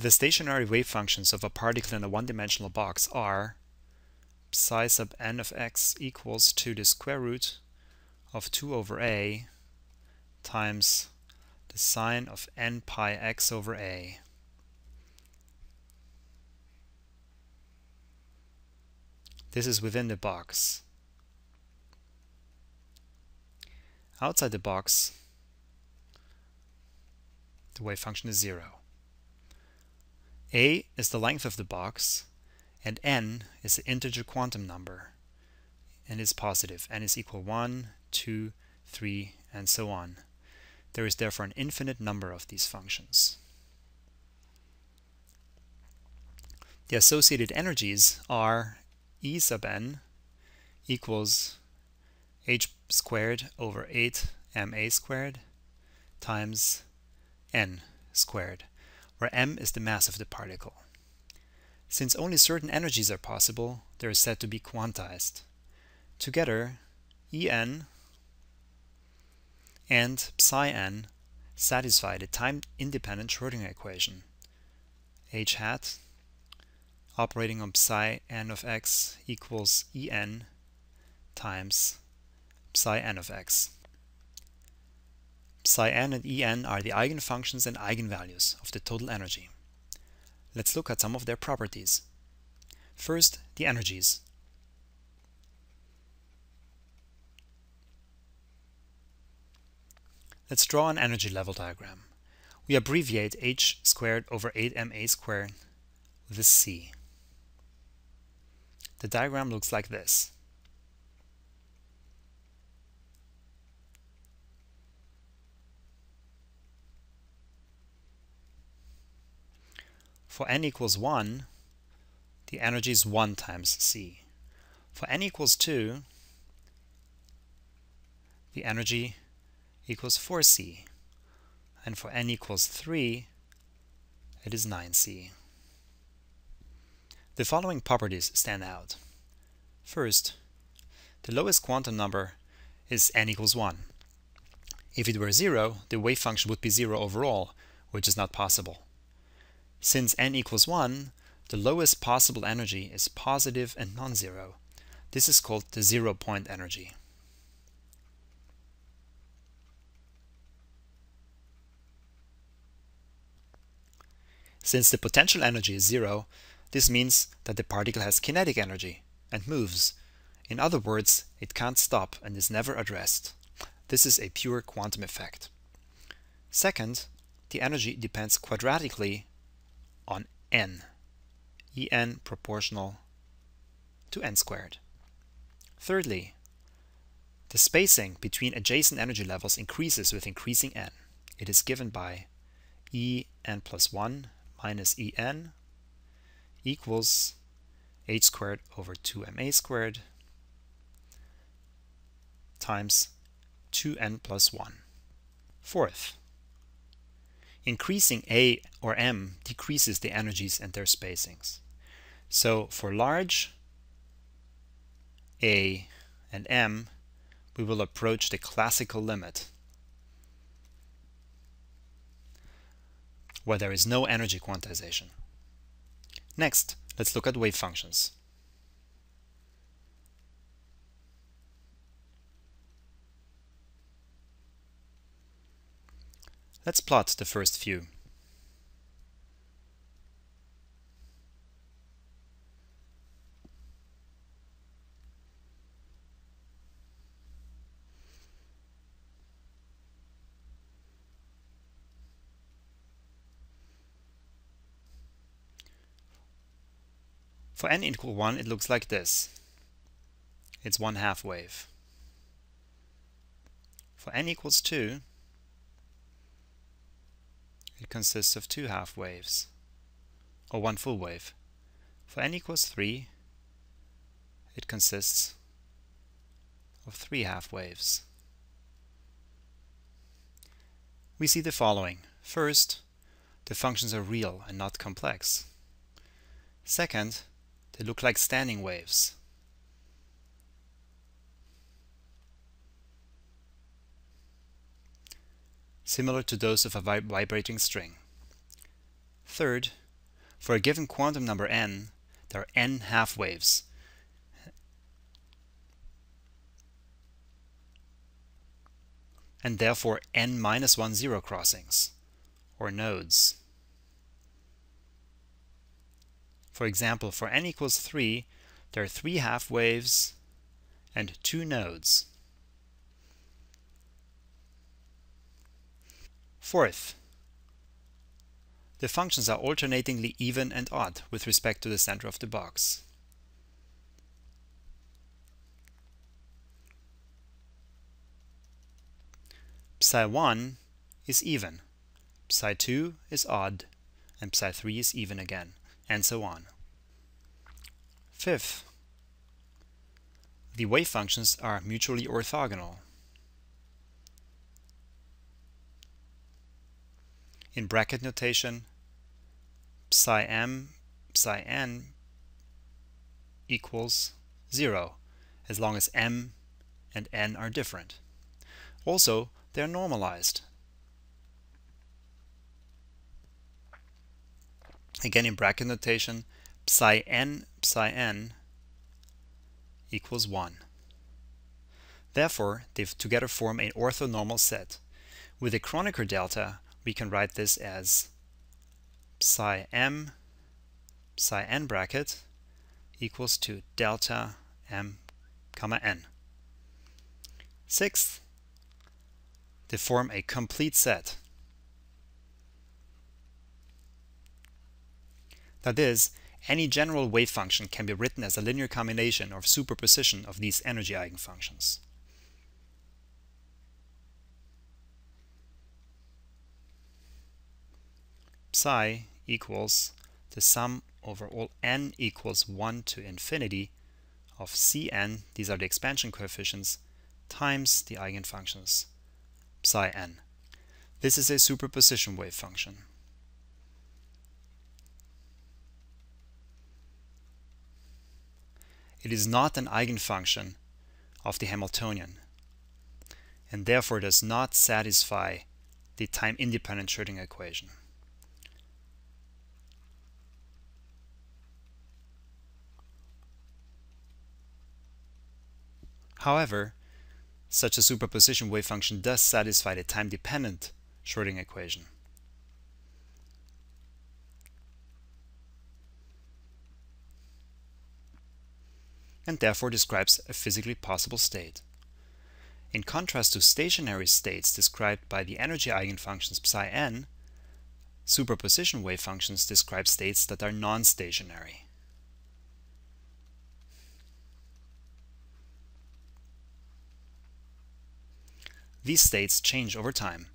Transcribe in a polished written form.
The stationary wave functions of a particle in a one-dimensional box are psi sub n of x equals to the square root of 2 over a times the sine of n pi x over a. This is within the box. Outside the box, the wave function is 0. A is the length of the box, and n is the integer quantum number, and is positive. N is equal 1, 2, 3, and so on. There is therefore an infinite number of these functions. The associated energies are E sub n equals h squared over 8 ma squared times n squared, where m is the mass of the particle. Since only certain energies are possible, they are said to be quantized. Together, En and psi n satisfy the time-independent Schrödinger equation. H hat operating on psi n of x equals En times psi n of x. Psi n and En are the eigenfunctions and eigenvalues of the total energy. Let's look at some of their properties. First, the energies. Let's draw an energy level diagram. We abbreviate h squared over 8 ma squared with a c. The diagram looks like this. For n equals 1, the energy is 1 times c. For n equals 2, the energy equals 4c. And for n equals 3, it is 9c. The following properties stand out. First, the lowest quantum number is n equals 1. If it were 0, the wave function would be 0 overall, which is not possible. Since n equals 1, the lowest possible energy is positive and non-zero. This is called the 0-point energy. Since the potential energy is 0, this means that the particle has kinetic energy and moves. In other words, it can't stop and is never addressed. This is a pure quantum effect. Second, the energy depends quadratically on n, En proportional to n squared. Thirdly, the spacing between adjacent energy levels increases with increasing n. It is given by En plus 1 minus En equals h squared over 2ma squared times 2n plus 1. Fourth, increasing a or m decreases the energies and their spacings. So for large a and m, we will approach the classical limit, where there is no energy quantization. Next, let's look at wave functions. Let's plot the first few. For n equal 1, it looks like this. It's 1/2 wave. For n equals 2, it consists of 2 half waves, or 1 full wave. For n equals 3, it consists of 3 half waves. We see the following. First, the functions are real and not complex. Second, they look like standing waves. Similar to those of a vibrating string. Third, For a given quantum number n, there are n half-waves. And therefore n minus 1 zero crossings, or nodes. For example, for n equals 3, there are 3 half-waves and 2 nodes. Fourth, the functions are alternatingly even and odd with respect to the center of the box. Psi1 is even, Psi2 is odd, and Psi3 is even again, and so on. Fifth, the wave functions are mutually orthogonal. In bracket notation, Psi-m, Psi-n equals 0, as long as m and n are different. Also, they are normalized. Again, in bracket notation, Psi-n, Psi-n equals 1. Therefore, they together form an orthonormal set. With a Kronecker delta, we can write this as Psi-m, Psi-n bracket equals to delta m, comma n. Sixth, they form a complete set. That is, any general wave function can be written as a linear combination or superposition of these energy eigenfunctions. Psi equals the sum over all n equals 1 to infinity of Cn, these are the expansion coefficients, times the eigenfunctions psi n. This is a superposition wave function. It is not an eigenfunction of the Hamiltonian, and therefore does not satisfy the time-independent Schrödinger equation. However, such a superposition wave function does satisfy the time-dependent Schrödinger equation. And therefore describes a physically possible state. In contrast to stationary states described by the energy eigenfunctions psi-n, superposition wave functions describe states that are non-stationary. These states change over time.